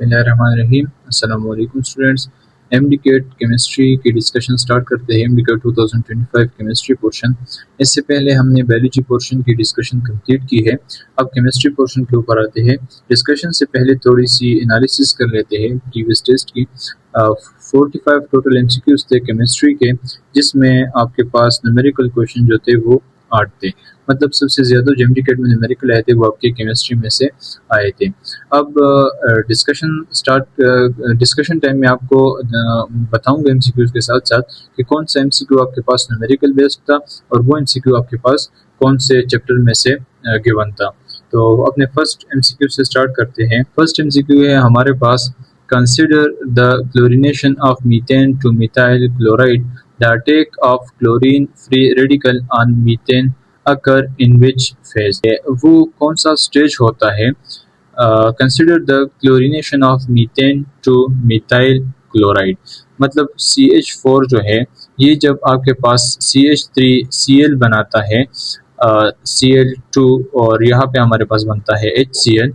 बिस्मिल्लाहिर्रहमानिर्रहीम। अस्सलाम वालेकुम स्टूडेंट्स। एमडीकेट केमिस्ट्री की डिस्कशन स्टार्ट करते हैं। MDCAT 2025 chemistry portion. इससे पहले हमने बायोलॉजी पोर्शन की डिस्कशन कंप्लीट की है। अब केमिस्ट्री पोर्शन के ऊपर आते हैं। डिस्कशन से पहले थोड़ी सी एनालिसिस कर लेते हैं प्रीवियस टेस्ट की। 45 टोटल एमसीक्यूज थे केमिस्ट्री के, जिसमें आपके पास न्यूमेरिकल क्वेश्चन जो थे वो 8 थे। मतलब सबसे ज़्यादा जो एमडीकेट में न्यूमेरिकल आए थे वो आपके केमिस्ट्री में से आए थे। अब डिस्कशन टाइम में आपको बताऊंगा एमसीक्यूज के साथ साथ कि कौन सा एमसीक्यू आपके पास न्यूमेरिकल बेस्ड था और वो एमसीक्यू आपके पास कौन से चैप्टर में से गिवन था। तो अपने फर्स्ट एमसीक्यू से स्टार्ट करते हैं। फर्स्ट एमसीक्यू है हमारे पास, consider the chlorination of methane to methyl chloride, the attack of chlorine free radical on methane occur in which phase. वो कौन सा स्टेज होता है? Consider the chlorination of methane to methyl chloride, मतलब CH4 जो है ये जब आपके पास CH3Cl बनाता है, Cl2 और यहाँ पे हमारे पास बनता है HCl।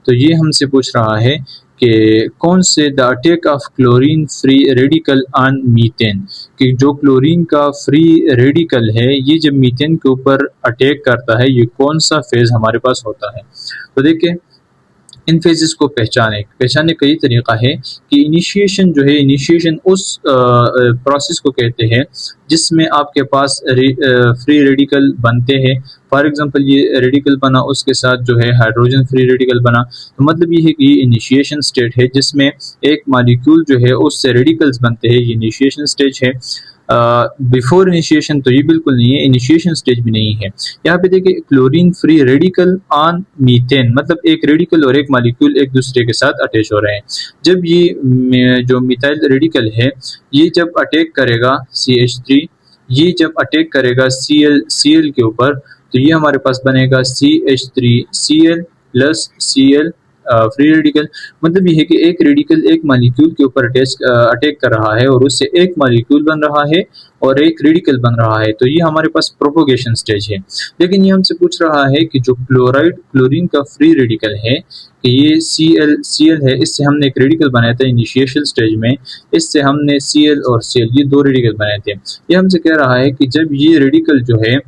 तो ये हमसे पूछ रहा है कि कौन से the attack of chlorine free radical on methane, कि जो क्लोरीन का फ्री रेडिकल है ये जब मीथेन के ऊपर अटैक करता है, ये कौन सा फेज हमारे पास होता है। तो देखिए इन फेजेस को पहचानने का ये तरीका है कि इनिशिएशन जो है, इनिशिएशन उस प्रोसेस को कहते हैं जिसमें आपके पास फ्री रेडिकल बनते हैं। फॉर एग्जांपल ये रेडिकल बना, उसके साथ जो है हाइड्रोजन फ्री रेडिकल बना, तो मतलब ये है कि ये इनिशिएशन स्टेट है जिसमें एक मॉलिक्यूल जो है उससे रेडिकल्स बनते हैं, ये इनिशिएशन स्टेज है। बिफोर इनिशिएशन तो ये बिल्कुल नहीं है, इनिशिएशन स्टेज भी नहीं है। यहाँ पे देखिए chlorine free radical on methane, मतलब एक रेडिकल और एक मॉलिक्यूल एक दूसरे के साथ अटैच हो रहे हैं। जब ये जो मिथाइल रेडिकल है ये जब अटैक करेगा CH3, ये जब अटैक करेगा Cl के ऊपर, तो ये हमारे पास बनेगा CH3Cl plus Cl free radical. मतलब ये है कि एक रेडिकल एक मॉलिक्यूल के ऊपर अटैक कर रहा है और उससे एक मॉलिक्यूल बन रहा है और एक रेडिकल बन रहा है, तो ये हमारे पास प्रोपोगेशन स्टेज है। लेकिन ये हमसे पूछ रहा है कि जो क्लोरीन का फ्री रेडिकल है कि ये Cl है, इससे हमने एक रेडिकल बनाया था इनिशिएशन स्टेज में, इससे हमने Cl और Cl ये दो रेडिकल बनाए थे। ये हमसे कह रहा है कि जब ये रेडिकल जो है,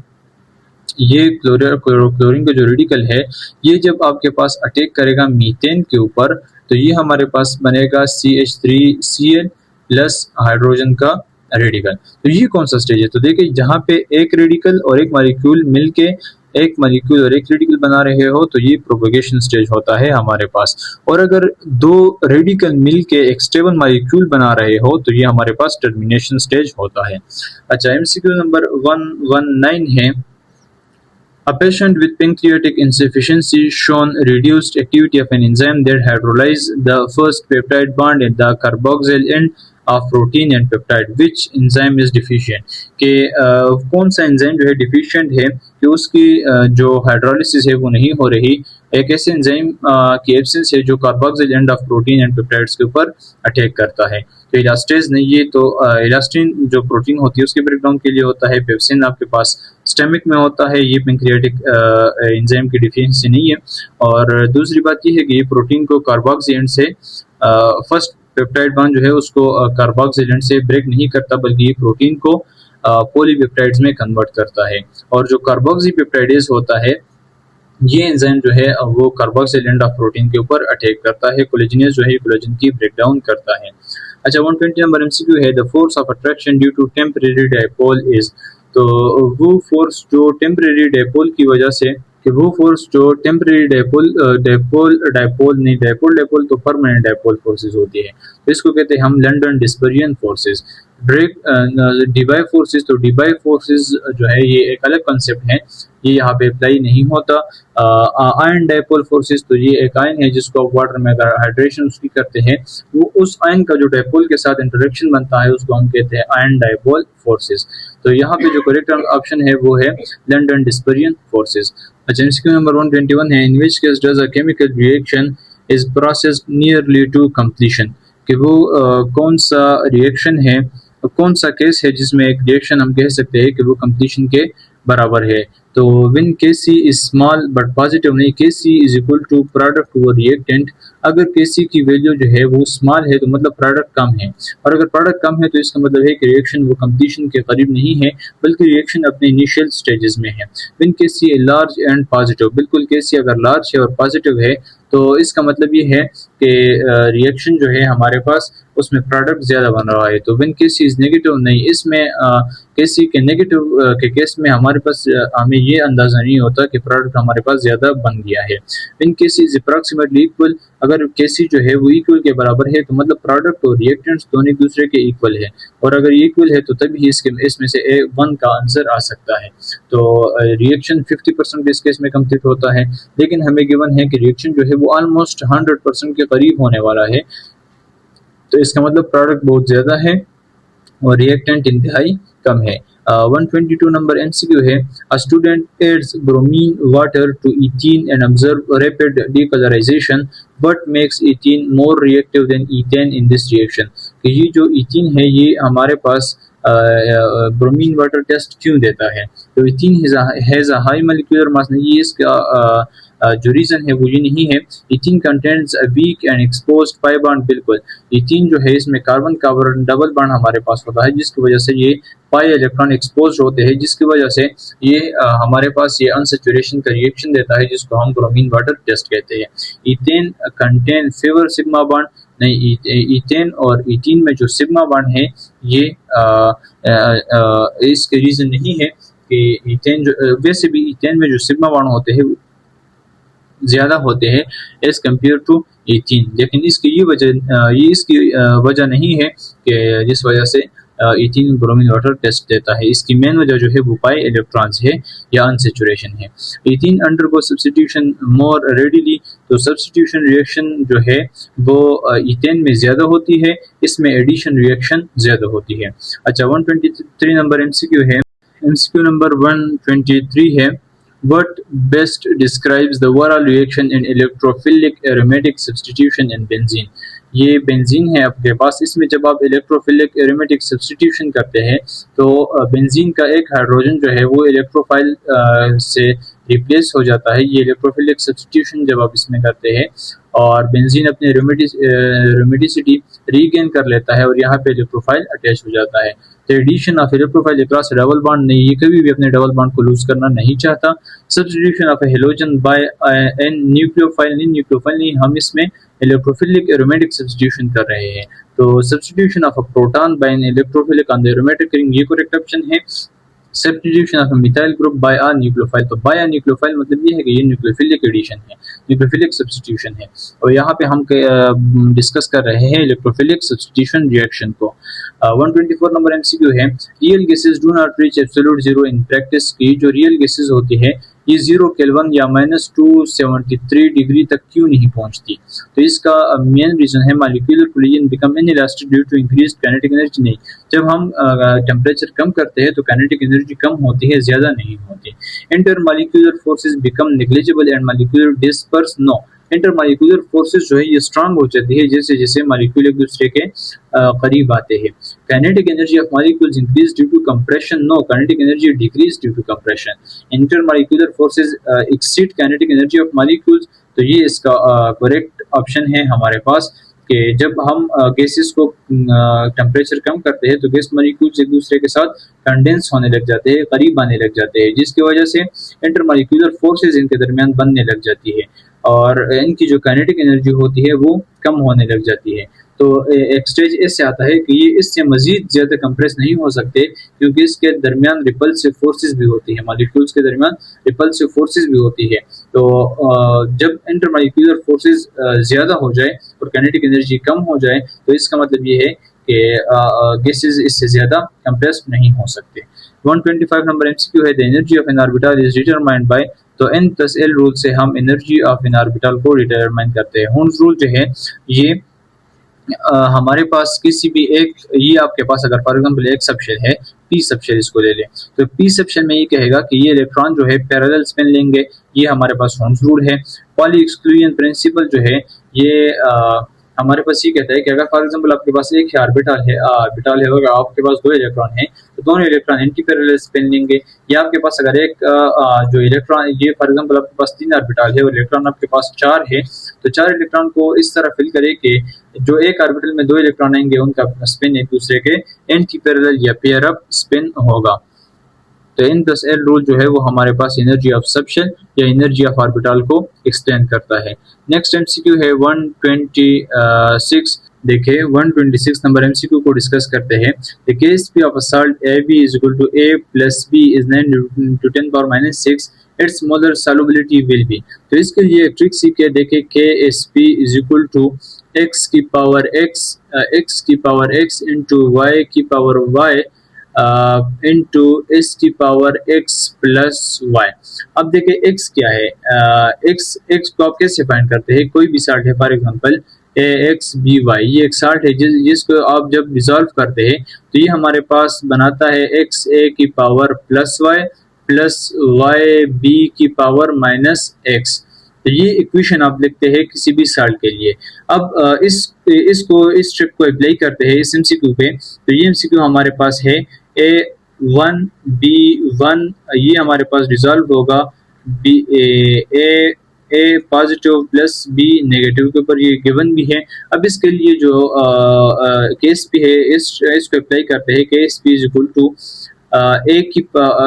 ये क्लोरीन का जो रेडिकल है ये जब आपके पास अटैक करेगा मीथेन के ऊपर, तो ये हमारे पास बनेगा CH3Cl प्लस हाइड्रोजन का रेडिकल। तो ये कौन सा स्टेज है? तो देखिए जहाँ पे एक रेडिकल और एक मॉलिक्यूल मिलके एक मॉलिक्यूल और एक रेडिकल बना रहे हो तो ये प्रोपेगेशन स्टेज होता है हमारे पास। और अगर दो रेडिकल मिलके एक स्टेबल मॉलिक्यूल बना रहे हो तो ये हमारे पास टर्मिनेशन स्टेज होता है। अच्छा, MCQ नंबर 119 है, a patient with pancreatic insufficiency shown reduced activity of an enzyme that hydrolyzed the first peptide bond at the carboxyl end of protein and peptide. Which enzyme is deficient? कि कौन सा enzyme जो है deficient है कि उसकी जो hydrolysis है वो नहीं हो रही, एक ऐसे एंजाइम की एब्सेंस है जो carboxyl end of protein and peptides के ऊपर अटैक करता है। तो इलास्टेज नहीं है, तो इलास्टिन जो प्रोटीन होती है उसके ब्रेकडाउन के लिए होता है, पेप्सिन आपके पास स्टमक में होता है, ये पेंक्रियाटिक एंजाइम की डिफिशिएंसी नहीं है। और दूसरी बात ये है कि ये प्रोटीन को कार्बोक्सिल एंड से फर्स्ट पेप्टाइड बॉन्ड जो है उसको कार्बोक्सिल एंड से ब्रेक नहीं करता, बल्कि ये प्रोटीन को पॉलीपेप्टाइड्स में कन्वर्ट करता है। और जो कार्बोक्सीपेप्टाइडेज होता है ये एंजाइम जो है वो कार्बोक्सिल एंड ऑफ प्रोटीन के ऊपर अटैक करता है, कोलेजिनेज जो है कोलेजन की ब्रेकडाउन करता है। अच्छा, 120 नंबर MCQ है, the force of attraction due to temporary dipole is. तो वो फोर्स जो टेम्परेरी डायपोल की वजह से, कि वो फोर्स जो टेम्परेरी डायपोल तो परमानेंट डायपोल फोर्सेस होती है, तो इसको कहते हैं हम London dispersion forces. Debye forces, तो डिबाई फोर्सेस जो है ये एक अलग कंसेप्ट है, ये यहाँ पे अप्लाई नहीं होता। आयन डायपोल फोर्सेस, तो ये एक आयन है जिसको वाटर में अगर हाइड्रेशन उसकी करते हैं, वो उस आयन का जो डायपोल के साथ इंटरेक्शन बनता है उसको हम कहते हैं आयन डायपोल फोर्सेस। तो यहाँ पे जो करेक्ट ऑप्शन है वो है लंडन डिस्पर्जन फोर्सेस। अच्छा, MCQ नंबर 121 है, in which case does a chemical reaction is processed nearly to completion, कि वो कौन सा रिएक्शन है, कौन सा केस है जिसमें एक रिएक्शन हम कह सकते हैं कि वो कंप्लीशन के बराबर है। तो when Kc is small but positive नहीं, Kc is equal to product over reactant अगर Kc की वैल्यू जो है वो स्मॉल है तो मतलब प्रोडक्ट कम है, और अगर प्रोडक्ट कम है तो इसका मतलब है कि रिएक्शन वो कंप्लीशन के करीब नहीं है, बल्कि रिएक्शन अपने इनिशियल स्टेजेस में है। When Kc large and positive, बिल्कुल Kc अगर लार्ज है और पॉजिटिव है तो इसका मतलब ये है कि रिएक्शन जो है हमारे पास उसमें प्रोडक्ट ज़्यादा बन रहा है। तो व्हेन Kc इज़ नेगेटिव नहीं, इसमें Kc के नेगेटिव के केस में हमारे पास हमें ये अंदाज़ा नहीं होता कि प्रोडक्ट हमारे पास ज़्यादा बन गया है। When Kc is approximately equal, अगर Kc जो है वो इक्वल के बराबर है तो मतलब प्रोडक्ट और रिएक्टेंट्स दोनों एक दूसरे के इक्वल है, और अगर इक्वल है तो तभी इसमें से वन का आंसर आ सकता है। तो रिएक्शन 50% इस केस में कंप्लीट होता है, लेकिन हमें गिवन है कि रिएक्शन जो है वो ऑलमोस्ट 100% के करीब होने वाला है, तो इसका मतलब प्रोडक्ट बहुत ज़्यादा है और रिएक्टेंट इंतहाई कम है। 122 नंबर एमसीक्यू है, a student adds bromine water to ethene and observe rapid decolourisation but makes ethene more reactive than ethane in this reaction. कि ये जो इथीन है ये हमारे पास ब्रोमीन वाटर टेस्ट क्यों देता है, तो ethene has a high molecular mass, ये इसका जो रीज़न है वो ये नहीं है। Ethene contents a weak and exposed pi bond, बिल्कुल इथीन जो है इसमें कार्बन कार्बन डबल बॉन्ड हमारे पास होता है, जिसकी वजह से ये पाई इलेक्ट्रॉन एक्सपोज होते हैं, जिसकी वजह से ये हमारे पास ये अनसैचुरेशन का रिएक्शन देता है, जिसको हम ब्रोमीन वाटर टेस्ट कहते हैं। Ethane contain favour sigma bond, नहीं, इथेन और इथीन में जो सिग्मा बॉन्ड है ये इसके रीज़न नहीं है कि इथेन जो वैसे भी इथेन में जो सिग्मा बॉन्ड होते हैं ज़्यादा होते हैं एज कम्पेयर टू इथीन, लेकिन इसकी इसकी वजह नहीं है कि जिस वजह से इथीन ब्रोमीन वाटर टेस्ट देता है। इसकी मेन वजह जो है वो पाई इलेक्ट्रॉन्स है या अनसेचुरेशन है। इथीन अंडरगो सब्स्टिट्यूशन मोर रेडिली, तो सब्स्टिट्यूशन रिएक्शन जो है वो इथेन में ज़्यादा होती है, इसमें एडिशन रिएक्शन ज़्यादा होती है। अच्छा, 123 नंबर एमसीक्यू है, एमसीक्यू नंबर 123 है, what best describes the overall reaction in electrophilic aromatic substitution in benzene। ये बेंजीन है आपके पास, इसमें जब आप इलेक्ट्रोफिलिक एरोमेटिक सब्स्टिट्यूशन करते हैं तो बेंजीन का एक हाइड्रोजन जो है वो इलेक्ट्रोफाइल से रिप्लेस हो जाता है। ये इलेक्ट्रोफिलिक सब्स्टिट्यूशन जब आप इसमें करते हैं और बेंजीन अपने एरोमेटिसिटी रीगेन कर लेता है और यहाँ पे इलेक्ट्रोफाइल अटैच हो जाता है। तो addition of electrophile across double bond नहीं, ये कभी भी अपने डबल बॉन्ड को लूज करना नहीं चाहता। Substitution of halogen by an nucleophile नहीं, हम इसमें इलेक्ट्रोफिलिक एरोमेटिक सब्स्टिट्यूशन कर रहे हैं। तो substitution of a proton by an electrophilic on the aromatic ring, ये करेक्ट ऑप्शन है। Substitution of methyl group by a nucleophile, तो बाय अ न्यूक्लियोफाइल मतलब ये है कि ये न्यूक्लियोफिलिक एडिशन है, न्यूक्लियोफिलिक सब्स्टिट्यूशन है। और यहाँ पे हम डिस्कस कर रहे हैं इलेक्ट्रोफिलिक सब्स्टिट्यूशन रिएक्शन को। 124 नंबर एमसीक्यू है, real gases do not reach absolute zero in practice. की जो रियल गैसेस होती है ये 0 केल्विन या -273 डिग्री तक क्यों नहीं पहुंचती, तो इसका मेन रीजन है molecular collision become inelastic due to increased kinetic energy. नहीं, जब हम टेम्परेचर कम करते हैं तो काइनेटिक एनर्जी कम होती है, ज़्यादा नहीं होती। Inter molecular forces become negligible and molecular disperse, no, intermolecular forces जो है ये स्ट्रांग हो जाती है जैसे जैसे मॉलिक्यूल एक दूसरे के करीब आते हैं। Kinetic energy of molecules increase due to compression, no, kinetic energy decrease due to compression. Intermolecular forces exceed kinetic energy of molecules, तो ये इसका करेक्ट ऑप्शन है हमारे पास कि जब हम गैसेस को टेम्परेचर कम करते हैं तो गैस मॉलिक्यूल्स एक दूसरे के साथ कंडेंस होने लग जाते हैं, करीब आने लग जाते हैं, जिसकी वजह से इंटरमॉलिक्यूलर फोर्सेस इनके दरमियान बनने लग जाती है और इनकी जो काइनेटिक एनर्जी होती है वो कम होने लग जाती है। तो एक स्टेज ऐसे आता है कि ये इससे मजीद ज़्यादा कंप्रेस नहीं हो सकते क्योंकि इसके दरमियान रिपल्सिव फोर्सेस भी होती है, मॉलिक्यूल्स के दरमियान रिपल्सिव फोर्सेस भी होती है। तो जब इंटरमॉलिक्यूलर फोर्सेस ज़्यादा हो जाए और काइनेटिक एनर्जी कम हो जाए तो इसका मतलब ये है कि गैसेस इससे ज़्यादा कंप्रेस नहीं हो सकते। 125 नंबर एमसीक्यू है, the energy of N orbital is determined by, तो n+l रूल से हम एनर्जी ऑफ एन ऑर्बिटल को डिटरमाइन करते हैं। हुन्स रूल जो है ये हमारे पास किसी भी एक, ये आपके पास अगर फॉर एग्जांपल एक सबशेल है, पी सबशेल इसको ले लें, तो पी सबशेल में ये कहेगा कि ये इलेक्ट्रॉन जो है पैरेलल स्पिन लेंगे, ये हमारे पास हुन्स रूल है। पॉली एक्सक्लूजन प्रिंसिपल जो है ये हमारे पास ये कहता है कि अगर फॉर एग्जांपल आपके पास एक ही ऑर्बिटल है और आपके पास दो इलेक्ट्रॉन है, तो दोनों इलेक्ट्रॉन एंटी पैरेलल स्पिन लेंगे। या आपके पास अगर एक जो इलेक्ट्रॉन, ये फॉर एग्जांपल आपके पास 3 ऑर्बिटल है और इलेक्ट्रॉन आपके पास 4 है, तो 4 इलेक्ट्रॉन को इस तरह फिल करें कि जो एक ऑर्बिटल में 2 इलेक्ट्रॉन आएंगे उनका स्पिन एक दूसरे के एंटी पैरेलल या पेयर अप स्पिन होगा। तो इन दस एल रूल जो है वो हमारे पास एनर्जी ऑफ सबशेल या एनर्जी ऑफ ऑर्बिटल को एक्सप्लेन करता है। नेक्स्ट एमसीक्यू है 126। देखिए 126 नंबर एमसीक्यू को डिस्कस करते हैं। The KSP of a salt AB is equal to A plus B is 9 × 10⁻⁶ it's molar solubility will be. तो इसके लिए एक ट्रिक सीखे। देखें KSP is equal to x की पावर x इंटू y की पावर y इंटू एस की power x plus y. अब देखिए x क्या है, x को आप कैसे फाइंड करते हैं। कोई भी साल्ट है, फॉर एग्जांपल AXBY, ये एक साल्ट है जिसको आप जब डिसॉल्व करते हैं तो ये हमारे पास बनाता है XA की power plus y plus YB की पावर माइनस x। तो ये इक्वेशन आप लिखते हैं किसी भी साल्ट के लिए। अब इस ट्रिक को अप्लाई करते हैं इस एमसीक्यू पे। तो ये एमसीक्यू हमारे पास है A1B1, ये हमारे पास डिसॉल्व होगा A positive plus B negative के ऊपर, ये गिवन भी है। अब इसके लिए जो केएसपी है इसको अप्लाई करते हैं। केएसपी इज इक्वल टू ए की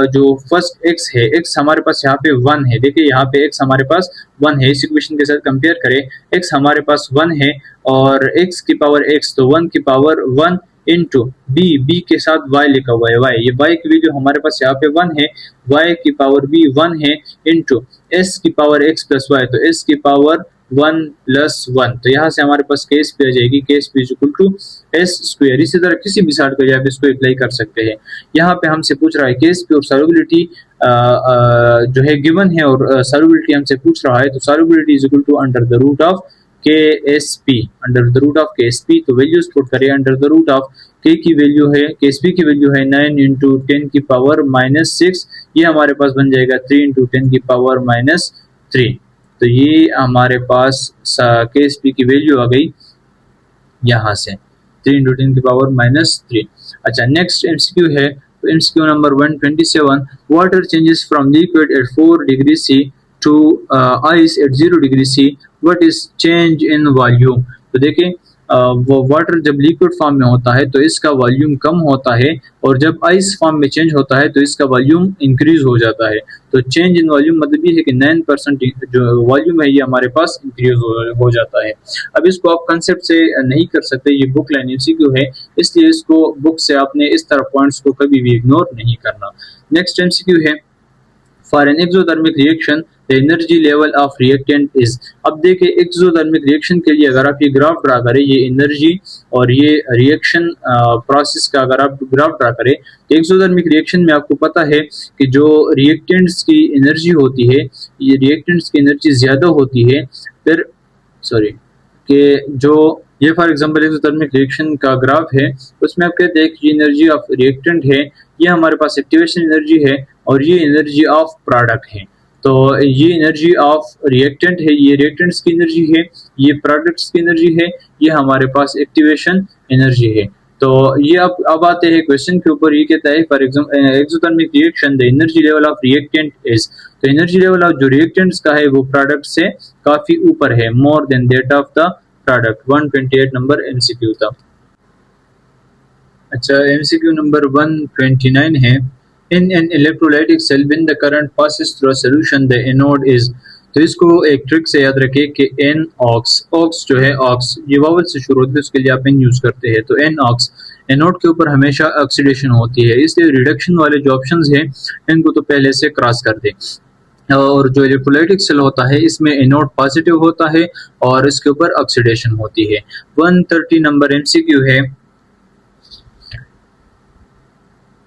जो फर्स्ट x है, x हमारे पास यहाँ पे 1 है। देखिए यहाँ पे x हमारे पास 1 है। इस इक्वेशन के साथ कंपेयर करें, x हमारे पास 1 है और x की पावर x, तो 1 की पावर 1 इंटू b के साथ y लिखा हुआ है y, ये y की वैल्यू हमारे पास यहाँ पे 1 है, y की पावर b 1 है इंटू s की पावर x प्लस y, तो s की पावर 1 प्लस 1। तो यहाँ से हमारे पास केस पे आ जाएगी KSP is equal to S square. इसी तरह किसी भी साल्ट को आप इसको अप्लाई कर सकते हैं। यहाँ पे हमसे पूछ रहा है KSP और सॉल्युबिलिटी जो है गिवन है और सॉल्युबिलिटी हमसे पूछ रहा है। तो solubility is equal to under the root of KSP, under the root of KSP। तो वैल्यूज पुट करें। Under the root of K की वैल्यू है, KSP की वैल्यू है 9 × 10 की पावर -6, ये हमारे पास बन जाएगा 3 × 10 की पावर -3। तो ये हमारे पास KSP की वैल्यू आ गई यहाँ से 3 × 10 की पावर -3। अच्छा, नेक्स्ट एमसीक्यू है, तो MCQ number 127। Water changes from liquid at 4 degree C to ice at 0 degree C, what is change in volume. तो देखें वो वाटर जब लिक्विड फॉर्म में होता है तो इसका वॉल्यूम कम होता है और जब आइस फॉर्म में चेंज होता है तो इसका वॉल्यूम इंक्रीज हो जाता है। तो चेंज इन वॉल्यूम मतलब ये है कि 9% जो वॉल्यूम है ये हमारे पास इंक्रीज हो जाता है। अब इसको आप कंसेप्ट से नहीं कर सकते, ये बुक लाइन एमसीक्यू है, इसलिए इसको बुक से आपने इस तरह पॉइंट्स को कभी भी इग्नोर नहीं करना। नेक्स्ट एमसीक्यू है, for an exothermic reaction the energy level of reactant is. अब देखिए एक्सोथर्मिक रिएक्शन के लिए अगर आप ये ग्राफ ड्रा करें, ये एनर्जी और ये रिएक्शन प्रोसेस का अगर आप ग्राफ ड्रा करें, तो एक्सोथर्मिक रिएक्शन में आपको पता है कि जो रिएक्टेंट्स की एनर्जी होती है, ये रिएक्टेंट्स की एनर्जी ज़्यादा होती है। फिर कि जो ये फॉर एग्जांपल एक्सोथर्मिक रिएक्शन का ग्राफ है, उसमें आप कहते हैं कि एनर्जी ऑफ रिएक्टेंट है, ये हमारे पास एक्टिवेशन एनर्जी है और ये एनर्जी ऑफ प्रोडक्ट है। तो ये एनर्जी ऑफ रिएक्टेंट है, ये रिएक्टेंट्स की एनर्जी है, ये प्रोडक्ट्स की एनर्जी है, ये हमारे पास एक्टिवेशन एनर्जी है। तो ये अब आते हैं क्वेश्चन के ऊपर। ये कहता है for example exothermic reaction the energy level of reactant is. तो एनर्जी लेवल ऑफ जो रिएक्टेंट्स का है वो प्रोडक्ट से काफी ऊपर है, more than that of the product. 128 number MCQ था। अच्छा, एमसीक्यू नंबर 129 है, in an electrolytic cell when the current passes through a solution the anode is. तो इसको एक ट्रिक से याद रखें कि एन ऑक्स जो है, ऑक्स ये वावल से शुरू होती है, उसके लिए आप एन यूज करते हैं। तो एन ऑक्स, एनोड के ऊपर हमेशा ऑक्सीडेशन होती है, इसलिए रिडक्शन वाले जो ऑप्शंस हैं इनको तो पहले से क्रॉस कर दें। और जो इलेक्ट्रोलाइटिक सेल होता है इसमें एनोड पॉजिटिव होता है और इसके ऊपर ऑक्सीडेशन होती है। 130 नंबर एमसीक्यू है,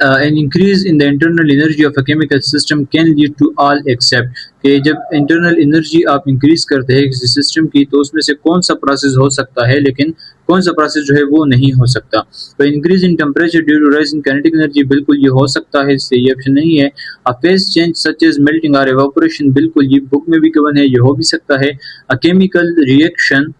an increase in the internal energy of a chemical system can lead to all except, कि जब इंटरनल एनर्जी आप इंक्रीज करते हैं किसी सिस्टम की तो उसमें से कौन सा प्रोसेस हो सकता है, लेकिन कौन सा प्रोसेस जो है वो नहीं हो सकता। तो increase in temperature due to rise in kinetic energy, बिल्कुल ये हो सकता है, इससे ये ऑप्शन नहीं है। A phase change such as melting और एवापोरेशन, बिल्कुल ये बुक में भी गिवन है, ये हो भी सकता है। A chemical reaction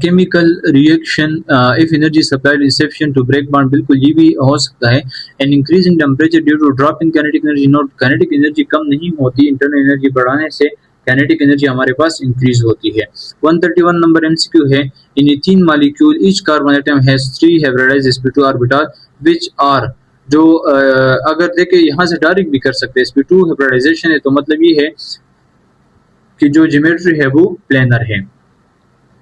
chemical reaction if energy supplied is sufficient to break bond, बिल्कुल ये भी हो सकता है। And increasing temperature due to drop in kinetic energy, note kinetic energy कम नहीं होती, इंटरनल एनर्जी बढ़ाने से काइनेटिक एनर्जी हमारे पास इंक्रीज होती है। 131 नंबर एमसीक्यू है, in ethene molecule each carbon atom has 3 hybridized sp2 orbital which are, जो अगर देखें यहाँ से डायरेक्ट भी कर सकते हैं, sp2 हाइब्रिडाइजेशन है तो मतलब ये है कि जो ज्योमेट्री है वो प्लेनर है।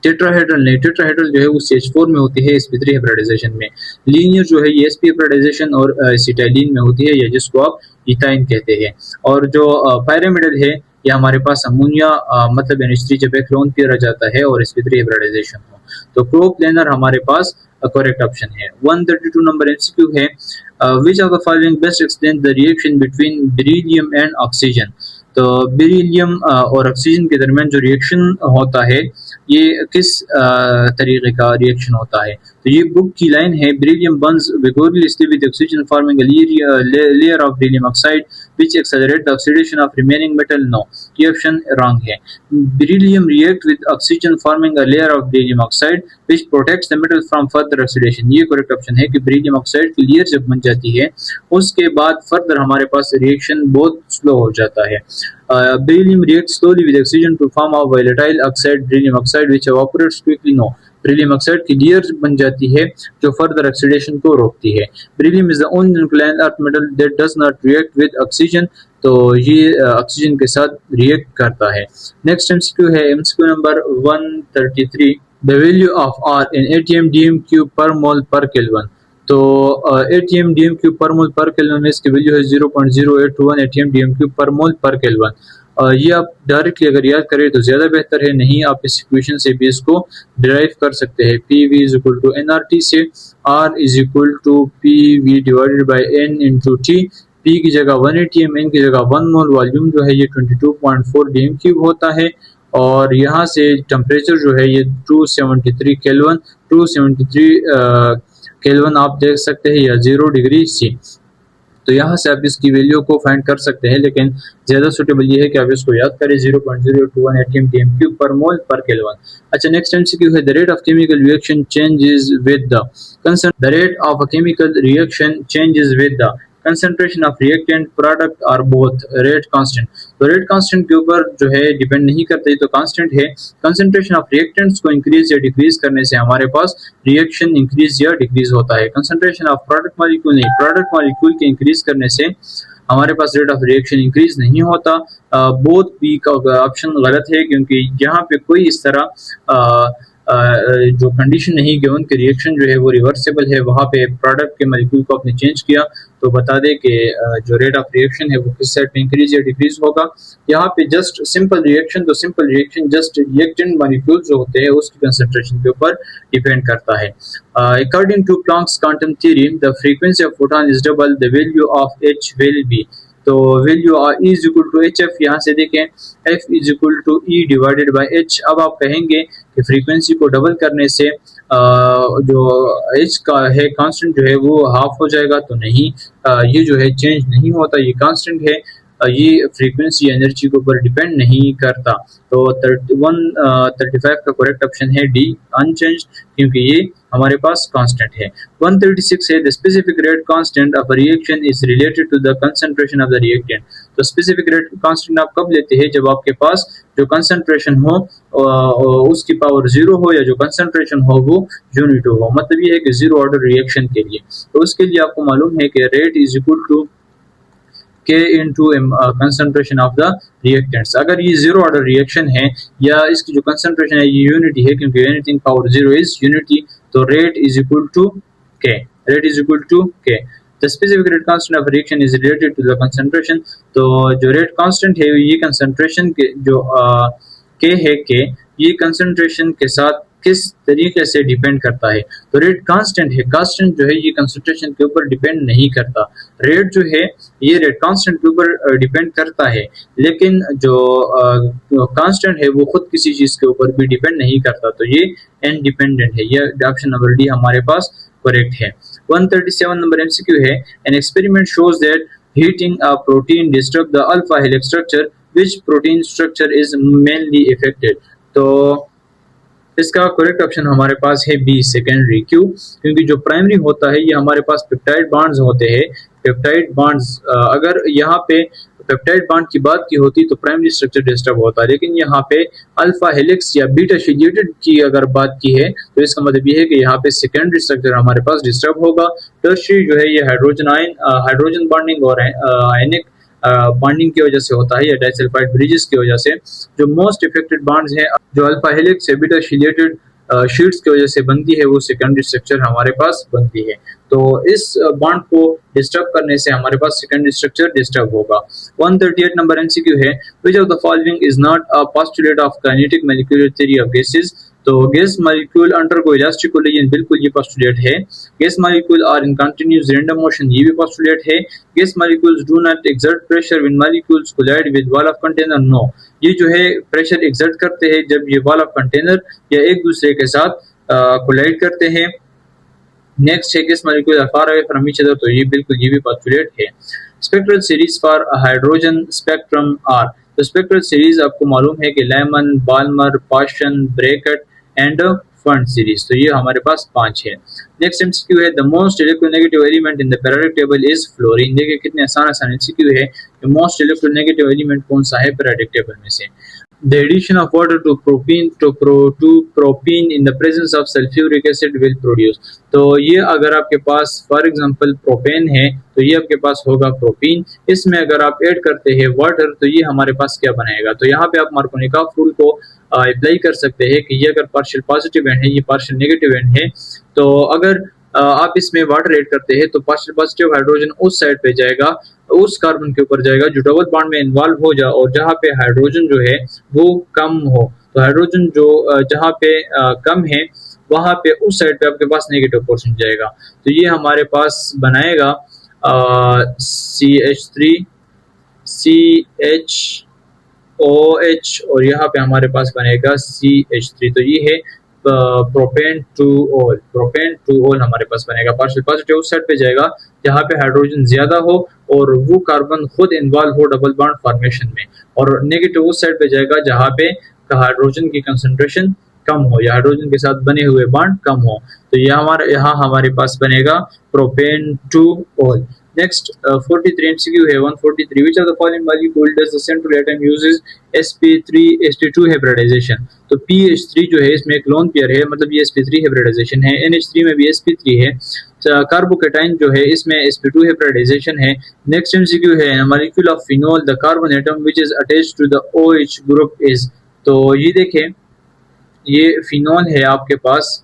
टेट्राहेड्रल नहीं, टेट्राहेड्रल जो है वो CH4 में होती है sp3 हाइब्रिडाइजेशन में। लीनियर जो है ये sp हाइब्रिडाइजेशन और एसिटाइलिन में होती है, या जिसको आप इथाइन कहते हैं। और जो पायरामिडल है ये हमारे पास अमोनिया मतलब NH3 जब एक लोन पेयर आ जाता है और sp3 हाइब्रिडाइजेशन हो, तो प्रोप्लेनर हमारे पास करेक्ट ऑप्शन है। 132 नंबर एमसीक्यू है, which of the following best explain the reaction between beryllium and oxygen. तो बेरिलियम और ऑक्सीजन के दरमियान जो रिएक्शन होता है ये किस तरीके का रिएक्शन होता है, तो ये बुक की लाइन है, beryllium Burns vigorously with oxygen forming a layer of beryllium oxide which accelerate the oxidation of remaining metal। No, ये ऑप्शन रॉन्ग है। beryllium react with oxygen forming a layer of beryllium oxide which protects the metal from further oxidation। ये correct option है कि beryllium oxide की layer जब बन जाती है उसके बाद फर्दर हमारे पास रिएक्शन बहुत स्लो हो जाता है। beryllium reacts slowly with oxygen to form a volatile oxide, beryllium oxide which evaporates quickly। No, beryllium oxide की लेयर बन जाती है जो फर्दर ऑक्सीडेशन को रोकती है। beryllium is the only alkaline earth metal that does not react with oxygen, तो ये ऑक्सीजन के साथ रिएक्ट करता है। नेक्स्ट एमसीक्यू है MCQ number 133, the value of R in ATM DM cube per mole पर केल्विन। तो ATM DM cube per mole पर केल्विन में इसकी वैल्यू है 0.081 ATM DM cube per mole पर केल्विन। ये आप डायरेक्टली अगर याद करें तो ज़्यादा बेहतर है, नहीं आप इस इक्वेशन से भी इसको डिराइव कर सकते हैं। PV is equal to NRT से R is equal to PV divided by N into T। P की जगह 1 ATM, N की जगह 1 मोल, वॉल्यूम जो है ये 22.4 DM क्यूब होता है, और यहाँ से टेम्परेचर जो है ये 273 केल्विन, 273 केल्विन आप देख सकते हैं, या 0 डिग्री C। तो यहाँ से आप इसकी वैल्यू को फाइंड कर सकते हैं, लेकिन ज़्यादा सुटेबल ये है कि आप इसको याद करें 0.021 ATM DM cube per mole पर केल्विन। अच्छा, नेक्स्ट एमसीक्यू है, the rate of chemical reaction changes with the the rate of a chemical reaction changes with the concentration of reactant product और बोथ रेट कांस्टेंट। तो rate constant के ऊपर जो है depend नहीं करता, ये तो कांस्टेंट है। कंसंट्रेशन ऑफ रिएक्टेंट्स को इंक्रीज या डिक्रीज करने से हमारे पास रिएक्शन इंक्रीज या डिक्रीज होता है। कंसंट्रेशन ऑफ प्रोडक्ट मॉलिक्यूल नहीं, प्रोडक्ट मॉलिक्यूल के इंक्रीज करने से हमारे पास रेट ऑफ रिएक्शन इंक्रीज नहीं होता। बोथ बी का ऑप्शन गलत है, क्योंकि यहाँ पे कोई इस तरह जो कंडीशन नहीं गिवन कि रिएक्शन जो है वो रिवर्सेबल है, वहाँ पे प्रोडक्ट के मॉलिक्यूल को आपने चेंज किया तो बता दे कि जो रेट ऑफ रिएक्शन है वो किस साइड पे इंक्रीज या डिक्रीज होगा। यहाँ पे जस्ट सिंपल रिएक्शन, तो simple reaction just reactant molecule जो होते हैं उसकी कंसंट्रेशन के ऊपर डिपेंड करता है। According to Planck's quantum theory, the frequency of photon is double the value of H will be. तो value E is equal to HF, यहाँ से देखें F is equal to E divided by H। अब आप कहेंगे कि frequency को double करने से जो H का है कांस्टेंट जो है वो हाफ हो जाएगा, तो नहीं, ये जो है चेंज नहीं होता, ये कांस्टेंट है, ये फ्रीक्वेंसी एनर्जी के ऊपर डिपेंड नहीं करता। तो 35 का करेक्ट ऑप्शन है डी, अनचेंज, क्योंकि ये हमारे पास कांस्टेंट है। 136 है, the specific rate constant of a reaction is related to the concentration of the reactant. तो स्पेसिफिक रेट कांस्टेंट आप कब लेते हैं, जब आपके पास जो कंसंट्रेशन हो उसकी पावर 0 हो, या जो कंसंट्रेशन हो वो यूनिट हो, मतलब ये है कि जीरो ऑर्डर रिएक्शन के लिए। तो उसके लिए आपको मालूम है कि rate is equal to K into concentration of the reactants. अगर ये जीरो ऑर्डर रिएक्शन है या इसकी जो कंसंट्रेशन है ये यूनिटी है, क्योंकि एनीथिंग पावर 0 इज यूनिटी, तो rate is equal to K, rate is equal to K। The specific rate constant of reaction is related to the concentration. तो जो रेट कांस्टेंट है ये कंसंट्रेशन के जो K है, K ये कंसंट्रेशन के साथ किस तरीके से डिपेंड करता है। तो रेट कांस्टेंट है, कांस्टेंट जो है ये कंसंट्रेशन के ऊपर डिपेंड नहीं करता। रेट जो है ये रेट कांस्टेंट के ऊपर डिपेंड करता है, लेकिन जो कांस्टेंट है वो खुद किसी चीज के ऊपर भी डिपेंड नहीं करता, तो ये इंडिपेंडेंट है। ये ऑप्शन नंबर डी हमारे पास करेक्ट है। 137 नंबर एमसीक्यू है, an experiment shows that heating a protein disturb the alpha helix structure, which protein structure is mainly affected. तो इसका करेक्ट ऑप्शन हमारे पास है बी सेकेंडरी। क्यों? क्योंकि जो प्राइमरी होता है ये हमारे पास पेप्टाइड बॉन्ड्स होते हैं। पेप्टाइड बॉन्ड्स, अगर यहाँ पे पेप्टाइड बॉन्ड की बात की होती तो प्राइमरी स्ट्रक्चर डिस्टर्ब होता है, लेकिन यहाँ पे अल्फा हेलिक्स या बीटा शीलिएटेड की अगर बात की है तो इसका मतलब ये है कि यहाँ पे सेकेंडरी स्ट्रक्चर हमारे पास डिस्टर्ब होगा। टर्शियरी जो है ये हाइड्रोजन बॉन्डिंग और आयनिक बॉन्डिंग की वजह से होता है या डाइसल्फाइड ब्रिजेस की वजह से। जो मोस्ट इफेक्टेड बॉन्ड्स हैं जो अल्फा हेलिक्स या बीटा शीलिएटेड शीट्स की वजह से बनती है वो सेकेंडरी स्ट्रक्चर हमारे पास बनती है। तो इस बॉन्ड को डिस्टर्ब करने से हमारे पास सेकेंडरी स्ट्रक्चर डिस्टर्ब होगा। 138 नंबर एमसीक्यू है, which of the following is not a postulate of kinetic molecular theory of gases. तो gas molecule undergo elastic collision, बिल्कुल ये पोस्टुलेट है। Gas molecule are in continuous random motion, ये भी postulate है। Gas molecules do not exert pressure when molecules collide with wall of container, no. ये जो है प्रेशर एक्सर्ट करते हैं जब ये वॉल ऑफ कंटेनर या एक दूसरे के साथ कोलाइड करते हैं। नेक्स्ट है gas molecule are far away from each other, तो ये बिल्कुल ये भी पोस्टुलेट है। Spectral series for hydrogen spectrum are, तो स्पेक्ट्रल सीरीज आपको मालूम है कि Lyman, Balmer, Paschen, Brackett and Pfund series, तो ये हमारे पास 5 है। नेक्स्ट एमसीक्यू है, the most electronegative element in the periodic table is fluorine. देखिए कितने आसान एमसीक्यू है कि मोस्ट इलेक्ट्रोनेगेटिव एलिमेंट कौन सा है पीरियोडिक टेबल में से। The addition of water to propene in the presence of sulfuric acid will produce। तो ये अगर आपके पास फॉर एग्जांपल प्रोपेन है तो ये आपके पास होगा प्रोपीन। इसमें अगर आप ऐड करते हैं वाटर तो ये हमारे पास क्या बनाएगा। तो यहाँ पे आप मार्कोनिकॉफ रूल को अप्लाई कर सकते हैं कि ये अगर पार्शियल पॉजिटिव एंड है, ये पार्शियल नेगेटिव एंड है, तो अगर आप इसमें वाटर ऐड करते हैं तो पार्शियल पॉजिटिव हाइड्रोजन उस साइड पे जाएगा, उस कार्बन के ऊपर जाएगा जो डबल बॉन्ड में इन्वॉल्व हो जाए और जहाँ पे हाइड्रोजन जो है वो कम हो। तो हाइड्रोजन जो जहाँ पे कम है वहाँ पे उस साइड पे आपके पास नेगेटिव पोर्शन जाएगा। तो ये हमारे पास बनाएगा CH3 CHOH और यहाँ पे हमारे पास बनेगा CH3। तो ये है प्रोपेन टू ओल हमारे पास बनेगा। पार्शियल पॉजिटिव उस साइड पे जाएगा जहाँ पे हाइड्रोजन ज्यादा हो और वो कार्बन खुद इन्वॉल्व हो डबल बॉन्ड फॉर्मेशन में, और नेगेटिव उस साइड पे जाएगा जहाँ पे हाइड्रोजन की कंसंट्रेशन कम हो या हाइड्रोजन के साथ बने हुए बॉन्ड कम हो। तो यहाँ हमारे पास बनेगा प्रोपेन टू ओल। नेक्स्ट 43 MCQ है 143, which of the following molecule does the central atom uses sp3 sp2 hybridization। तो pH3 जो है इसमें एक लोन पेयर है, मतलब ये sp3 hybridization है। NH3 में भी sp3 है। कार्बोकेटाइन जो है इसमें sp2 hybridization है। नेक्स्ट MCQ है molecule of phenol, the carbon atom which is attached to the OH group is। तो ये देखें ये फिनोल है आपके पास,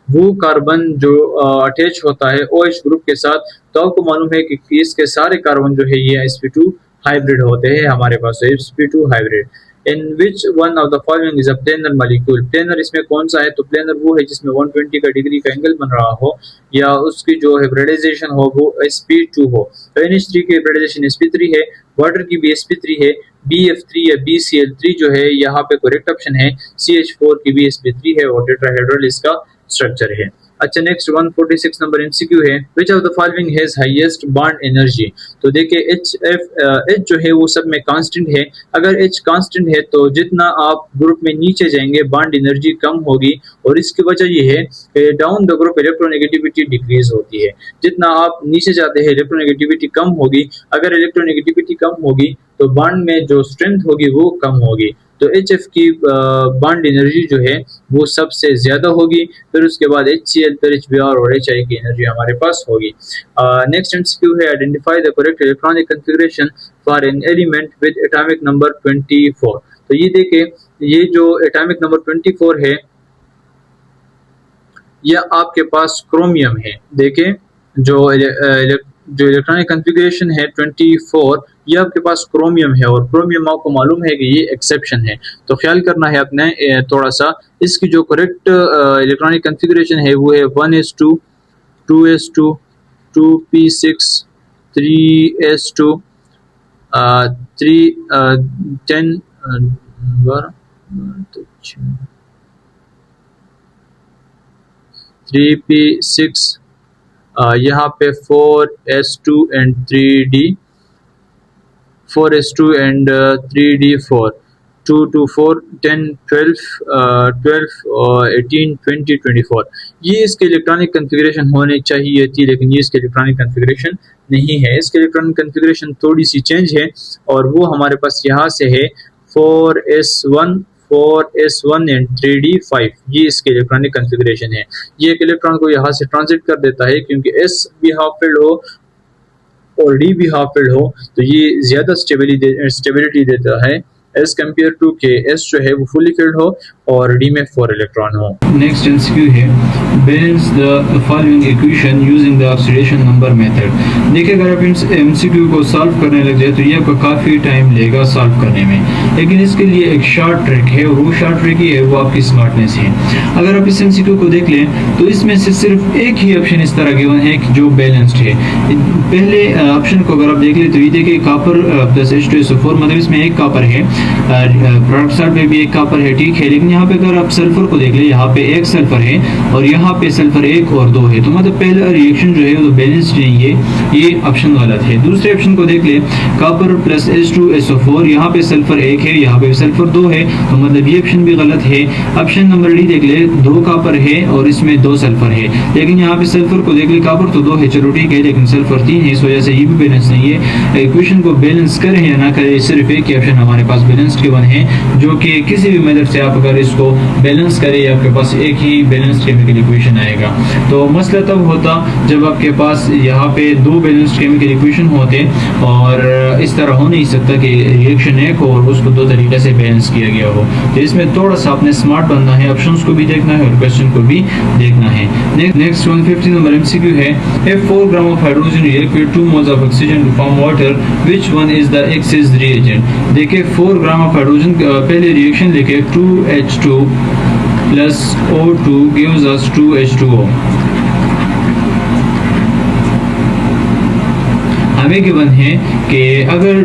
वो कार्बन जो अटैच होता है OH ग्रुप के साथ। तो आपको मालूम है कि इसके सारे कार्बन जो है ये sp2 हाइब्रिड होते हैं हमारे पास, sp2 hybrid. In which one of the following is a planar molecule. Planar इसमें कौन सा है, तो प्लेनर वो है जिसमें 120 का डिग्री का एंगल बन रहा हो या उसकी जो हाइब्रिडाइजेशन हो वो sp2 हो। तो NH3 की हाइब्रिडाइजेशन sp3 है, वाटर की भी sp3 है। BF3 या BCl3 जो है यहाँ पे करेक्ट ऑप्शन है। CH4 की भी sp3 है और टेट्राहेड्रल इसका स्ट्रक्चर है। अच्छा नेक्स्ट 146 नंबर एमसीक्यू है, which of the following has highest bond energy. तो देखिए H जो है वो सब में कांस्टेंट है। अगर H कांस्टेंट है तो जितना आप ग्रुप में नीचे जाएंगे बॉन्ड एनर्जी कम होगी, और इसकी वजह ये है कि down the group electronegativity decrease होती है। जितना आप नीचे जाते हैं इलेक्ट्रोनेगेटिविटी कम होगी। अगर इलेक्ट्रोनेगेटिविटी कम होगी तो बॉन्ड में जो स्ट्रेंथ होगी वो कम होगी। तो HF की बॉन्ड एनर्जी जो है वो सबसे ज्यादा होगी, फिर उसके बाद HCl, फिर HBr और HI की एनर्जी हमारे पास होगी। नेक्स्ट एमसीक्यू है, identify the correct electronic configuration for an element with atomic number 24। तो ये देखें ये जो एटॉमिक नंबर 24 है यह आपके पास क्रोमियम है। देखें जो इलेक्ट्रॉनिक कॉन्फ़िगरेशन है 24 ये आपके पास क्रोमियम है, और क्रोमियम आपको मालूम है कि ये एक्सेप्शन है। तो ख्याल करना है आपने थोड़ा सा। इसकी जो करेक्ट इलेक्ट्रॉनिक कॉन्फ़िगरेशन है वो है 1s2 2s2 2p6 3s2 10 3p6 यहाँ पे 4s2 and 3d 4s2 and 3d4। 2 to 4 10 12 18 20 24 ये इसके इलेक्ट्रॉनिक कन्फिगरेशन होनी चाहिए थी, लेकिन ये इसके इलेक्ट्रॉनिक कन्फिगरेशन नहीं है। इसके इलेक्ट्रॉनिक कन्फिगरेशन थोड़ी सी चेंज है और वो हमारे पास यहाँ से है 4s1 4s1 एंड 3d5। ये इसके इलेक्ट्रॉनिक कन्फिगरेशन है। ये एक इलेक्ट्रॉन को यहाँ से ट्रांजिट कर देता है, क्योंकि s भी हाफ फील्ड हो और d भी हाफ फील्ड हो तो ये ज़्यादा स्टेबिलिटी देता है एज कम्पेयर टू के एस जो है वो फुली फील्ड हो और डी में 4 इलेक्ट्रॉन हो। नेक्स्ट एमसीक्यू है balance the following equation using the oxidation number method. देखिए अगर आप इन एमसीक्यू को सॉल्व करने लग जाए तो ये आपको काफ़ी टाइम लेगा सॉल्व करने में, लेकिन इसके लिए एक शॉर्ट ट्रिक है और वो शॉर्ट ट्रिक ही है वो आपकी स्मार्टनेस है। अगर आप इस एमसीक्यू को देख लें तो इसमें से सिर्फ एक ही ऑप्शन इस तरह गिवन है कि जो बैलेंस्ड है। पहले ऑप्शन को अगर आप देख लें तो ये देखिए कॉपर प्लस H2SO4 मतलब इसमें एक कॉपर है, प्रोडक्ट साइड में भी एक कॉपर है, ठीक है। लेकिन यहाँ पे अगर आप सल्फर को देख ले यहाँ पे एक सल्फर है और यहाँ पे सल्फर 1 और 2 है, तो मतलब पहला रिएक्शन जो है वो बैलेंस्ड नहीं है, ये ऑप्शन गलत है। दूसरे ऑप्शन को देख ले कॉपर प्लस H2SO4 यहाँ पे सल्फर 1 है, यहाँ पे सल्फर 2 है, तो मतलब ये ऑप्शन भी गलत है। ऑप्शन नंबर डी देख ले 2 कॉपर है और इसमें 2 सल्फर है, लेकिन यहाँ पे सल्फर को देख ले कॉपर तो 2 है, चलो ठीक है, लेकिन सल्फर 3 है, इस वजह से ये भी बैलेंस नहीं है। इक्वेशन को बैलेंस करें या ना करें सिर्फ एक ही ऑप्शन हमारे पास बैलेंस्ड गिवन है, जो कि किसी भी मेथड से आप अगर इसको बैलेंस करें आपके पास एक ही बैलेंस्ड केमिकल इक्वेशन आएगा। तो मसला तब होता जब आपके पास यहाँ पे 2 बैलेंस्ड केमिकल इक्वेशन होते और इस तरह हो नहीं सकता कि रिएक्शन एक हो और उसको 2 तरीके से बैलेंस किया गया हो। तो इसमें थोड़ा सा आपने स्मार्ट बनना है, ऑप्शंस को भी देखना है और क्वेश्चन को भी देखना है। नेक्स्ट 150 नंबर एमसीक्यू है if 4 gram of hydrogen react with 2 moles of oxygen to form water which one is the excess reagent. देखिए 4 ग्राम ऑफ हाइड्रोजन पहले रिएक्शन लेके 2H2 plus O2 gives us 2H2O। हमें given है कि अगर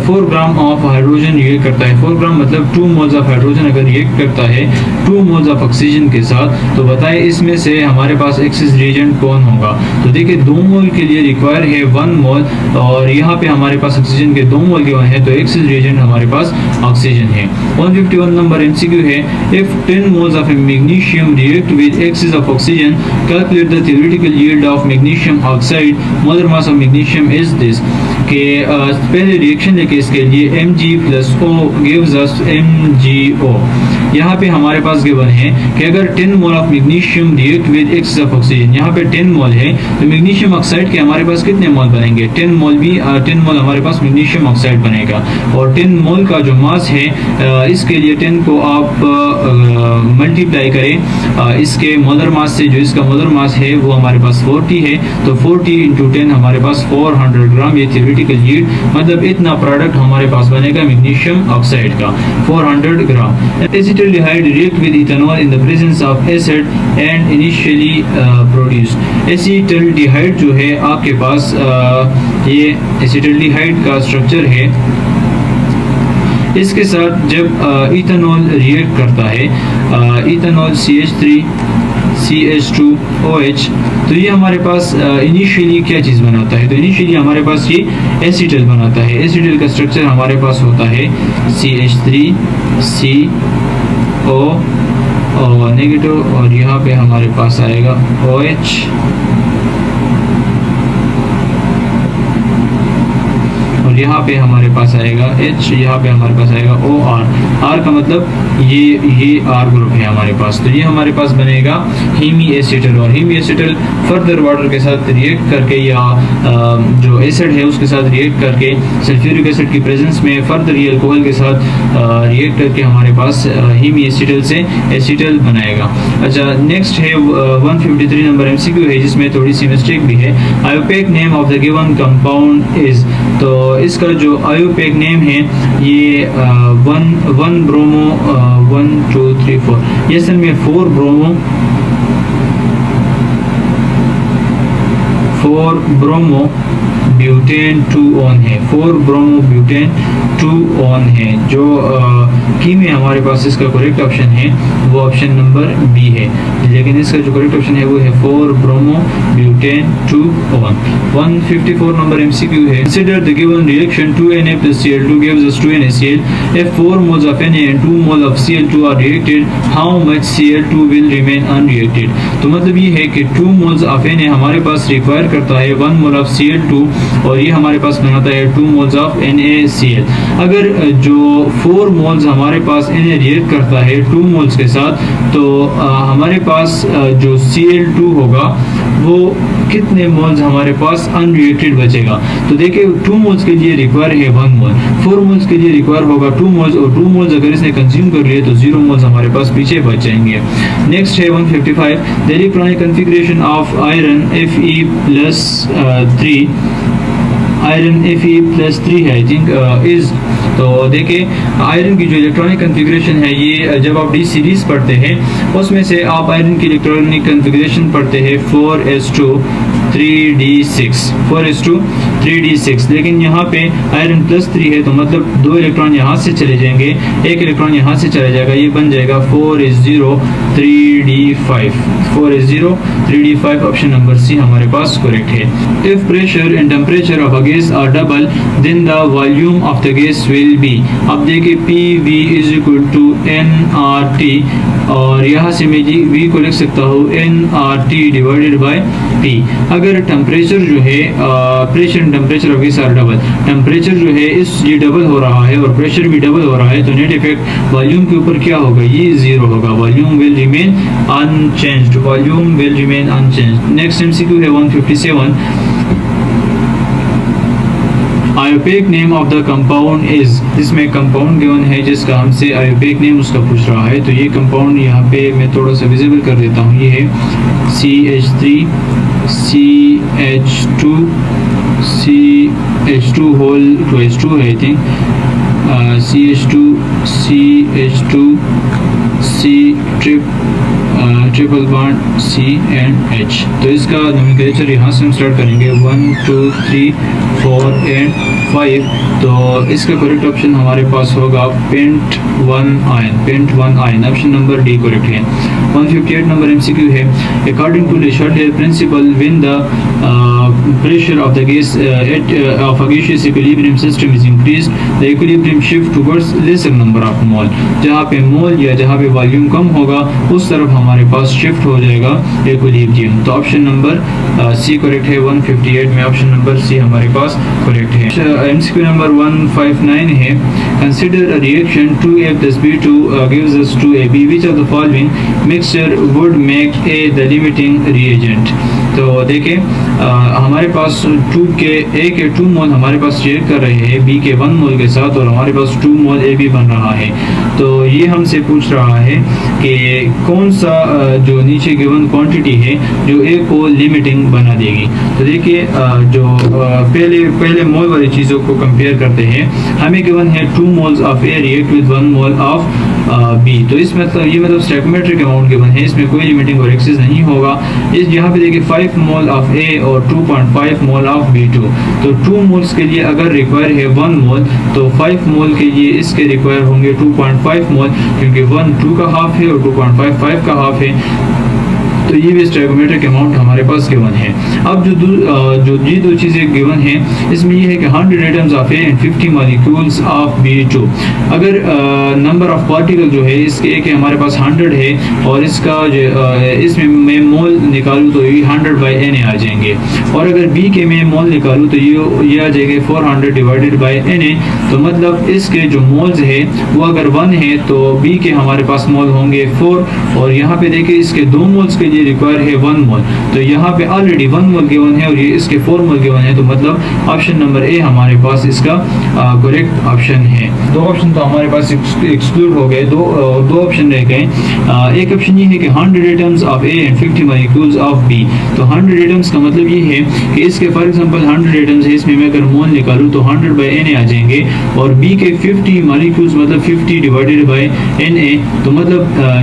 4 gram of hydrogen react करता है, 4 ग्राम मतलब 2 मोल्स ऑफ हाइड्रोजन अगर रिएक्ट करता है 2 मोल्स ऑफ ऑक्सीजन के साथ, तो बताएं इसमें से हमारे पास एक्सिस रिएजेंट कौन होगा। तो देखिए 2 मोल के लिए रिक्वायर है 1 मोल और यहाँ पे हमारे पास ऑक्सीजन के 2 मोल गिवन है, तो एक्सिस रिएजेंट हमारे पास ऑक्सीजन है। 151 नंबर एमसीक्यू है if 10 moles of magnesium react with axis of oxygen calculate the theoretical yield of magnesium oxide, molar mass of magnesium is this के पहले रिएक्शन लेके इसके लिए Mg plus O gives us MgO। यहाँ पे हमारे पास given है कि अगर 10 mole of magnesium react with axis of oxygen, यहाँ पे 10 मोल है तो मैग्नीशियम ऑक्साइड के हमारे पास कितने मोल बनेंगे, 10 मोल हमारे पास मैग्नीशियम ऑक्साइड बनेगा। और 10 मोल का जो मास है इसके लिए 10 को आप मल्टीप्लाई करें इसके मोलर मास से, जो इसका मोलर मास है वो हमारे पास 40 है, तो 40 इंटू 10 हमारे पास 400 ग्राम, ये थ्योरेटिकल यील्ड मतलब इतना प्रोडक्ट हमारे पास बनेगा मैग्नीशियम ऑक्साइड का 400 gram. Acetaldehyde react with ethanol in the presence of acid and initially produced. Acetaldehyde जो है आपके पास ये एसिटल्डिहाइड का स्ट्रक्चर है, इसके साथ जब इथेनॉल रिएक्ट करता है इथेनॉल CH3 CH2OH, तो ये हमारे पास इनिशियली क्या चीज़ बनाता है, तो इनिशियली हमारे पास ये एसिटल बनाता है। एसिटल का स्ट्रक्चर हमारे पास होता है CH3CO और नेगेटिव और यहाँ पे हमारे पास आएगा OH और यहाँ पे हमारे पास आएगा H, यहाँ पे हमारे पास आएगा OR। R का मतलब ये R ग्रुप है हमारे पास, तो ये हमारे पास बनेगा हीमी एसिटल। और हीमी एसिटल फर्दर वाटर के साथ रिएक्ट करके या जो एसिड है उसके साथ रिएक्ट करके सल्फ्यूरिक एसिड की प्रेजेंस में फर्दर ये अल्कोहल के साथ रिएक्ट करके हमारे पास हीमी एसिटल से एसिटल बनाएगा। अच्छा नेक्स्ट है 153 नंबर एमसीक्यू है जिसमें थोड़ी सी मिस्टेक भी है। IUPAC name of the given compound is, तो इसका जो आयोपेक नेम है ये 1 ब्रोमो 1 2 3 4, ये असल में 4 ब्रोमो ब्यूटेन 2-on है, 4-ब्रोमोब्यूटेन 2-on है। जो की में हमारे पास इसका करेक्ट ऑप्शन है वो ऑप्शन नंबर बी है, लेकिन इसका जो करेक्ट ऑप्शन है वो है 4-ब्रोमोब्यूटेन 2-on। 154 नंबर MCQ है, consider the given reaction 2Na plus Cl2 gives us 2NaCl. If 4 moles of Na and 2 moles of Cl2 are reacted, how much Cl2 will remain unreacted? तो मतलब ये है कि 2 moles of Na हमारे पास require करता है 1 mole of Cl2 और ये हमारे पास बनाता है 2 moles of NaCl। अगर जो 4 moles हमारे पास Na रिएक्ट करता है 2 moles के साथ, तो हमारे पास जो Cl2 होगा वो कितने मोल्स हमारे पास अनरिएक्टेड बचेगा। तो देखिए 2 मोल्स के लिए रिक्वायर है 1 मोल, 4 मोल्स के लिए रिक्वायर होगा 2 मोल्स, और 2 मोल्स अगर इसने कंज्यूम कर लिए तो 0 मोल्स हमारे पास पीछे बच जाएंगे। नेक्स्ट है 155, the electronic configuration of iron Fe+3 iron Fe+3 है आई थिंक इज। तो देखिए आयरन की जो इलेक्ट्रॉनिक कॉन्फ़िगरेशन है ये जब आप डी सीरीज पढ़ते हैं उसमें से आप आयरन की इलेक्ट्रॉनिक कॉन्फ़िगरेशन पढ़ते हैं 4s2 3d6 4s2 3d6, लेकिन यहाँ पे आयरन +3 है तो मतलब 2 इलेक्ट्रॉन यहाँ से चले जाएंगे, 1 इलेक्ट्रॉन यहाँ से चला जाएगा, ये बन जाएगा 4s0 3d5 4s0 3d5। Option number C हमारे पास करेक्ट है। If pressure and temperature of a gas are double then the volume of the gas will be. अब देखिए PV = nRT, और यहाँ से मैं V को लिख सकता हूँ nRT / P। अगर टेम्परेचर जो है pressure and temperature of gas are double, temperature जो है ये डबल हो रहा है और प्रेशर भी डबल हो रहा है, तो नेट इफेक्ट वॉल्यूम के ऊपर क्या होगा, ये 0 होगा, volume will remain unchanged, volume will remain unchanged. Next MCQ है 157, IUPAC name of the compound is. इसमें कंपाउंड गिवन है जिसका हमसे आयोपेक नेम उसका पूछ रहा है, तो ये कंपाउंड यहाँ पे मैं थोड़ा सा विजिबल कर देता हूँ। ये है CH3 CH2 whole to H2 है I think, CH2 C triple bond C and H। तो इसका नोमेनक्लेचर यहाँ से हम स्टार्ट करेंगे 1 2 3 4 एंड 5। तो इसका करेक्ट ऑप्शन हमारे पास होगा pent 1 yne, option number D correct है। 158 नंबर MCQ है, according to Le Chatelier principle when the pressure of the gas of a gaseous equilibrium system is increased, the equilibrium shift towards lesser number of mole। जहाँ पे मोल या जहाँ पे volume कम होगा उस तरफ हमारे पास शिफ्ट हो जाएगा इक्विलिब्रियम। तो ऑप्शन नंबर सी करेक्ट है। 158 में ऑप्शन नंबर सी हमारे पास करेक्ट है। MCQ नंबर 159 है, consider a reaction 2A plus B2 gives us 2AB, which of the following mixture would make A the limiting reagent। तो देखिए हमारे पास 2 के A के 2 मोल हमारे पास रिएक्ट कर रहे हैं B के 1 मोल के साथ, और हमारे पास 2 मोल AB बन रहा है। तो ये हमसे पूछ रहा है कि कौन सा जो नीचे गिवन क्वांटिटी है जो A को लिमिटिंग बना देगी। तो देखिए जो पहले मोल वाली चीज़ों को कंपेयर करते हैं, हमें गिवन है 2 moles of A react with 1 mole of B। तो इस मतलब स्टोइकियोमेट्रिक अमाउंट गिवन है, इसमें कोई लिमिटिंग और एक्सेस नहीं होगा। इस यहाँ पे देखिए 5 मोल ऑफ A और 2.5 मोल ऑफ B2। तो 2 मोल्स के लिए अगर रिक्वायर है 1 मोल, तो 5 मोल के लिए इसके रिक्वायर होंगे 2.5 मोल, क्योंकि 1 2 का हाफ है और 2.5 5 का हाफ है। तो ये भी स्टोइकियोमेट्रिक अमाउंट हमारे पास गिवन है। अब जो ये दो चीज़ें गिवन हैं इसमें ये है कि 100 atoms of A and 50 molecules of B2। अगर नंबर ऑफ पार्टिकल जो है इसके एक हमारे पास 100 है और इसका इसमें मैं मोल निकालूँ तो ये 100/Na आ जाएंगे, और अगर B के मैं मोल निकालूँ तो ये आ जाएंगे 400 डिवाइडेड बाई Na। तो मतलब इसके जो मोल्स है वो अगर 1 है तो B के हमारे पास मोल होंगे 4, और यहाँ पे देखिए इसके 2 मोल्स के लिए रिक्वायर है 1 मोल, तो यहाँ पे ऑलरेडी 1 मोल गिवन है और ये इसके 4 मोल गिवन है। तो मतलब ऑप्शन नंबर ए हमारे पास इसका करेक्ट ऑप्शन है। 2 ऑप्शन तो हमारे पास एक्सक्लूड हो गए, दो ऑप्शन रह गए। एक ऑप्शन ये है कि 100 atoms of A and 50 molecules of B। तो 100 एटम्स का मतलब ये है कि इसके फॉर एग्जांपल 100 एटम्स है, इसमें मैं अगर मोल निकालूँ तो 100/Na आ जाएंगे, और B के 50 मॉलिक्यूल्स मतलब 50 डिवाइडेड बाई Na। तो मतलब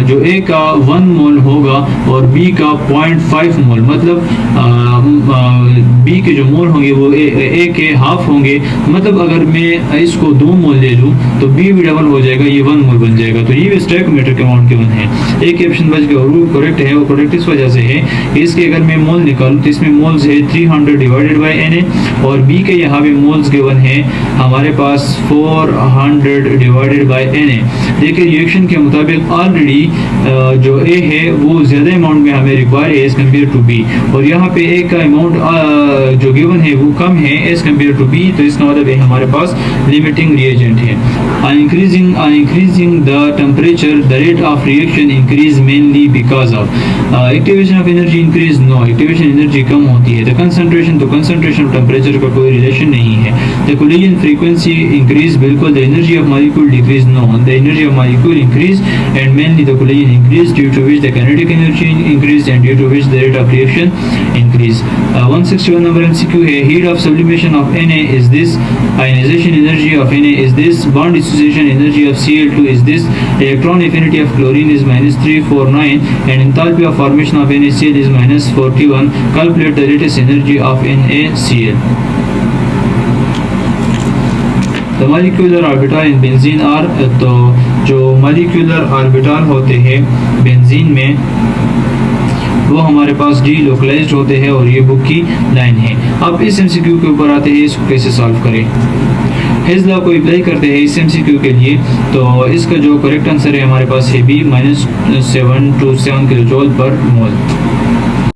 जो A का 1 मोल होगा और B बी का 0.5 मोल, मतलब बी के जो मोल होंगे वो ए के हाफ होंगे। मतलब अगर मैं इसको 2 मोल ले लूँ तो बी भी डबल हो जाएगा, ये 1 मोल बन जाएगा। तो ये स्टोइकोमेट्रिक अमाउंट गिवन है। एक ऑप्शन बच गया और वो करेक्ट है। वो करेक्ट इस वजह से है कि इसके अगर मैं मोल निकालूँ तो इसमें मोल्स है 300 डिवाइडेड बाई Na, और बी के यहाँ पे मोल्स गिवन है हमारे पास 400 डिवाइडेड बाई Na। देखिए रिएक्शन के मुताबिक ऑलरेडी जो ए है वो ज़्यादा अमाउंट में हमें रिक्वायर है एज कम्पेयर टू बी, और यहाँ पे ए का अमाउंट जो गिवन है वो कम है एज कम्पेयर टू बी। तो इसका मतलब है हमारे पास लिमिटिंग रिएजेंट है। On increasing the temperature, the rate of reaction increase mainly because of activation of energy increase, no, activation energy कम होती है। The concentration to concentration of temperature का कोई रिलेशन नहीं है। The collision frequency increase, बिल्कुल। The energy of molecule decrease, no, the energy of molecule increase and mainly the collision increase, due to which the kinetic energy increase and due to which the rate of reaction increase। 161 number MCQ है, heat of sublimation of Na is this, ionization energy of Na is this, bond dissociation energy of Cl2 is this, electron affinity of chlorine is -349 and enthalpy of formation of NaCl is -41। Calculate the latest energy of NaCl। The molecular orbital in benzene are, तो जो molecular orbital होते हैं benzene में वो हमारे पास D localised होते हैं, और ये बुक की लाइन है। अब इस एमसीक्यू के ऊपर आते हैं, इसको कैसे सॉल्व करें। हेज लॉ को अप्लाई करते हैं इस एमसीक्यू के लिए। तो इसका जो करेक्ट आंसर है हमारे पास है बी, -727 किलो जूल पर मोल।